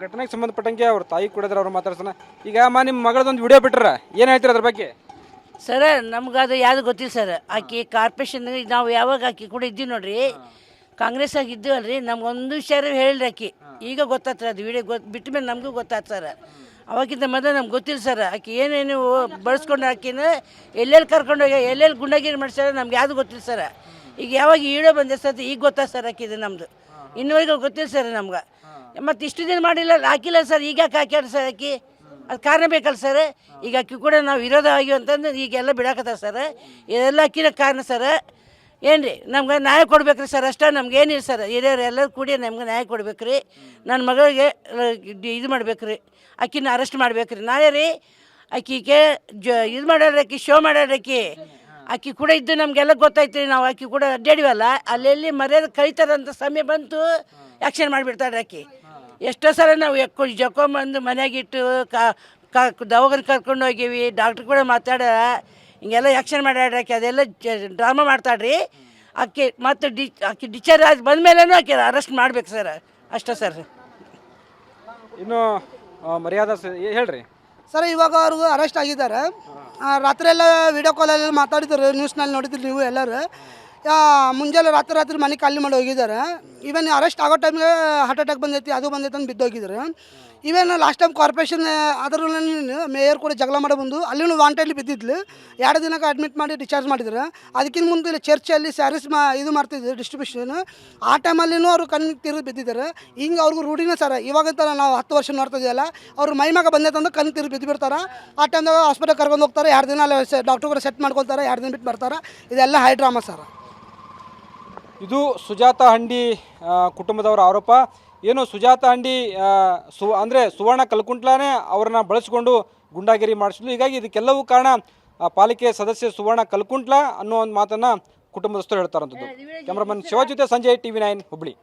ಘಟನೆಗೆ ಸಂಬಂಧಪಟ್ಟಂಗೆ ಅವ್ರ ತಾಯಿ ಕೂಡ ಅವ್ರು ಮಾತಾಡ್ಸೋಣ. ಈಗ ಅಮ್ಮ ನಿಮ್ಮ ಮಗಳದೊಂದು ವಿಡಿಯೋ ಬಿಟ್ರ ಏನು ಹೇಳ್ತೀರ ಅದ್ರ ಬಗ್ಗೆ? ಸರ ನಮ್ಗೆ ಅದು ಯಾವುದು ಗೊತ್ತಿಲ್ಲ ಸರ್. ಆಕಿ ಕಾರ್ಪೊರೇಷನ್ ನಾವು ಯಾವಾಗ ಆಕಿ ಕೂಡ ಇದ್ದೀವಿ ನೋಡ್ರಿ, ಕಾಂಗ್ರೆಸ್ ಆಗಿ ಇದ್ದೀವಲ್ರಿ, ನಮ್ಗೊಂದು ವಿಷಯ ಹೇಳ್ರಿ ಆಕಿ ಈಗ ಗೊತ್ತಾತ್ರ ಅದು ವಿಡಿಯೋ ಬಿಟ್ಟ ಮೇಲೆ ನಮಗೂ ಗೊತ್ತಾಯ್ತು ಸರ್. ಅವಾಗಿಂತ ಮೊದಲು ನಮ್ಗೆ ಗೊತ್ತಿಲ್ಲ ಸರ್. ಆಕಿ ಏನೇನು ಬಳಸ್ಕೊಂಡು ಆಕಿನ ಎಲ್ಲೆಲ್ಲಿ ಕರ್ಕೊಂಡೋಗಿ ಎಲ್ಲೆಲ್ಲಿ ಗುಂಡಾಗಿರಿ ಮಾಡ್ಸಾರ ನಮ್ಗೆ ಯಾವುದು ಗೊತ್ತಿಲ್ಲ ಸರ್. ಈಗ ಯಾವಾಗ ವಿಡಿಯೋ ಬಂದೆ ಸರ್ ಈಗ ಗೊತ್ತಾಯ್ತು ಸರ್ ಆಕಿದು ನಮ್ಮದು. ಇನ್ನುವರೆಗೂ ಗೊತ್ತಿಲ್ಲ ಸರ್ ನಮ್ಗೆ. ಮತ್ತು ಇಷ್ಟು ದಿನ ಮಾಡಿಲ್ಲ ಹಾಕಿಲ್ಲ ಸರ್, ಈಗ ಯಾಕೆ ಹಾಕ್ಯಾರ ಸರ್ ಆಕಿ? ಅದು ಕಾರಣ ಬೇಕಲ್ಲ ಸರ್. ಈಗ ಅಕ್ಕಿ ಕೂಡ ನಾವು ವಿರೋಧ ಆಗಿವಿ ಅಂತಂದು ಈಗೆಲ್ಲ ಬಿಡಾಕತ್ತಾರ ಸರ್. ಇದೆಲ್ಲ ಅಕ್ಕಿನ ಕಾರಣ ಸರ್. ಏನು ರೀ ನಮ್ಗೆ ನ್ಯಾಯ ಕೊಡ್ಬೇಕು ರೀ ಸರ್, ಅಷ್ಟೇ. ನಮ್ಗೆ ಏನಿಲ್ಲ ಸರ್, ಹಿರಿಯರು ಎಲ್ಲರೂ ಕೂಡಿ ನಮ್ಗೆ ನ್ಯಾಯ ಕೊಡ್ಬೇಕು ರೀ. ನನ್ನ ಮಗಳಿಗೆ ಇದು ಮಾಡ್ಬೇಕು ರೀ, ಅಕ್ಕಿನ ಅರೆಸ್ಟ್ ಮಾಡ್ಬೇಕು ರೀ. ನಾಳೆ ರೀ ಅಕ್ಕಿಗೆ ಇದು ಮಾಡ್ಯಾರ, ಅಕ್ಕಿ ಶೋ ಮಾಡ್ಯಾರ. ಅಕ್ಕಿ ಕೂಡ ಇದ್ದು ನಮಗೆಲ್ಲ ಗೊತ್ತಾಯ್ತು ರೀ. ನಾವು ಅಕ್ಕಿ ಕೂಡ ಅಡ್ಡಾಡಿವಲ್ಲ, ಅಲ್ಲೆಲ್ಲಿ ಮರ್ಯಾದೆ ಕಳೀತಾರಂತ ಸಮಯ ಬಂತು ಆ್ಯಕ್ಷನ್ ಮಾಡಿಬಿಡ್ತಾಳೆ ಅಕ್ಕಿ. ಎಷ್ಟೋ ಸಲ ನಾವು ಜಕ್ಕೊಂಬಂದು ಮನೆಯಾಗಿಟ್ಟು ದವಾಖಾನೆ ಕರ್ಕೊಂಡು ಹೋಗೀವಿ, ಡಾಕ್ಟ್ರ್ ಕೂಡ ಮಾತಾಡ್ಯಾರ, ಹಿಂಗೆಲ್ಲ ಆ್ಯಕ್ಷನ್ ಮಾಡ್ಯಾಡ್ರಿ ಆಕೆ. ಅದೆಲ್ಲ ಡ್ರಾಮಾ ಮಾಡ್ತಾಳ್ರಿ ಆಕೆ. ಮತ್ತು ಆಕೆ ಡಿಸ್ಚಾರ್ಜ್ ಆಗಿ ಬಂದಮೇಲೆನೂ ಆಕೆ ಅರೆಸ್ಟ್ ಮಾಡ್ಬೇಕು ಸರ್, ಅಷ್ಟೇ ಸರ್. ಇನ್ನು ಮರ್ಯಾದಾ ಹೇಳ್ರಿ ಸರ್. ಇವಾಗ ಅವ್ರಿಗೂ ಅರೆಸ್ಟ್ ಆಗಿದ್ದಾರೆ. ರಾತ್ರಿ ಎಲ್ಲ ವೀಡಿಯೋ ಕಾಲಲ್ಲಿ ಮಾತಾಡಿದ್ರು, ನ್ಯೂಸ್ನಲ್ಲಿ ನೋಡಿದ್ರಿ ನೀವು ಎಲ್ಲರೂ. ಮುಂಜಾನೆ ರಾತ್ರಿ ಮನೆ ಖಾಲಿ ಮಾಡಿ ಹೋಗಿದ್ದಾರೆ. ಈವನ್ ಅರೆಸ್ಟ್ ಆಗೋ ಟೈಮ್ಗೆ ಹಾರ್ಟ್ ಅಟ್ಯಾಕ್ ಬಂದೈತಿ, ಅದು ಬಂದೈತೆ ಅಂತ ಬಿದ್ದೋಗಿದ್ದಾರೆ. ಈವನ್ ಲಾಸ್ಟ್ ಟೈಮ್ ಕಾರ್ಪೊರೇಷನ್ ಅದರಲ್ಲಿ ಮೇಯರ್ ಕೂಡ ಜಗಳ ಮಾಡಿ ಬಂದು ಅಲ್ಲಿನೂ ವಾಂಟೆಡ್ಲಿ ಬಿದ್ದಿದ್ಲು. 2 ದಿನಕ್ಕೆ ಅಡ್ಮಿಟ್ ಮಾಡಿ ಡಿಸ್ಚಾರ್ಜ್ ಮಾಡಿದ್ರು. ಅದಕ್ಕಿಂತ ಮುಂದೆ ಇಲ್ಲಿ ಚರ್ಚಲ್ಲಿ ಸ್ಯಾರೀಸ್ ಇದು ಮಾಡ್ತಿದ್ರು ಡಿಸ್ಟ್ರಿಬ್ಯೂಷನ್. ಆ ಟೈಮಲ್ಲಿನೂ ಅವರು ಕಣ್ಣಿಗೆ ತಿರುಗಿ ಬಿದ್ದಿದ್ದಾರೆ. ಹಿಂಗೆ ಅವ್ರಿಗೂ ರೂಢಿನೇ ಸರ್. ಇವಾಗಂತ ನಾವು 10 ವರ್ಷ ನೋಡ್ತಿದ್ದೀವಲ್ಲ, ಅವ್ರ ಮೈಮಾಗ ಬಂದೈತಂದ್ರೆ ಕಣ್ಣು ತಿರುಗಿ ಬಿದ್ದು ಬಿಡ್ತಾರೆ. ಆ ಟೈಮ್ದಾಗ ಹಾಸ್ಪಿಟಲ್ ಕರ್ಕೊಂಡು ಹೋಗ್ತಾರೆ. 2 ದಿನ ಅಲ್ಲಿ ಡಾಕ್ಟ್ರು ಕೂಡ ಸೆಟ್ ಮಾಡ್ಕೊಳ್ತಾರೆ, 2 ದಿನ ಬಿಟ್ಟು ಬರ್ತಾರೆ. ಇದೆಲ್ಲ ಹೈ ಡ್ರಾಮಾ ಸರ್. ಇದು ಸುಜಾತ ಹಂಡಿ ಕುಟುಂಬದವರ ಆರೋಪ. ಏನು ಸುಜಾತ ಹಂಡಿ ಅಂದರೆ ಸುವರ್ಣ ಕಲ್ಕುಂಟ್ಲಾನೇ ಅವ್ರನ್ನ ಬಳಸಿಕೊಂಡು ಗುಂಡಾಗಿರಿ ಮಾಡಿಸಿದ್ಲು. ಹೀಗಾಗಿ ಇದಕ್ಕೆಲ್ಲವೂ ಕಾರಣ ಪಾಲಿಕೆ ಸದಸ್ಯ ಸುವರ್ಣ ಕಲ್ಕುಂಟ್ಲ ಅನ್ನೋ ಒಂದು ಮಾತನ್ನು ಕುಟುಂಬದಸ್ಥರು ಹೇಳ್ತಾರಂಥದ್ದು. ಕ್ಯಾಮ್ರಾಮನ್ ಶಿವ ಜೊತೆ ಸಂಜಯ್, TV9 ಹುಬ್ಳಿ.